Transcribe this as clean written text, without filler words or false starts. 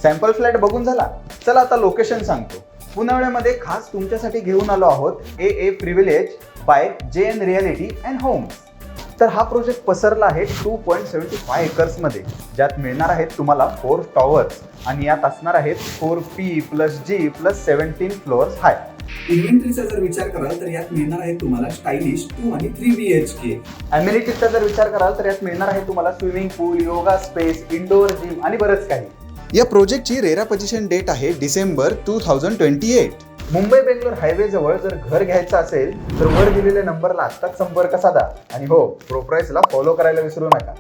Sample flat बघून झाला? चला आता लोकेशन सांगतो. पुण्यामध्ये खास तुमच्यासाठी घेऊन आलो आहोत a privilege by JN reality and homes. तर हा प्रोजेक्ट पसरला आहे 2.75 एकर्समध्ये, ज्यात मिळणार आहेत तुम्हाला 4 टॉवर्स आणि यात असणार आहेत 4P+G+17 फ्लोअर्स हाय. इन्व्हेंटरीचा जर विचार कराल तर यात मिळणार आहे तुम्हाला स्टायलिश 2 आणि 3 BHK. अम्युनिटीजचा जर विचार कराल तर यात मिळणार आहे तुम्हाला स्विमिंग पूल, योगा स्पेस, इंडोर जिम आणि बरंच काही. या प्रोजेक्टची रेरा पोझिशन डेट आहे डिसेंबर 2028. मुंबई बेंगलोर हायवे जवळ जर घर घ्यायचं असेल तर वर दिलेल्या नंबरला आत्ताच संपर्क साधा आणि हो, प्रोप्राइसला फॉलो करायला विसरू नका.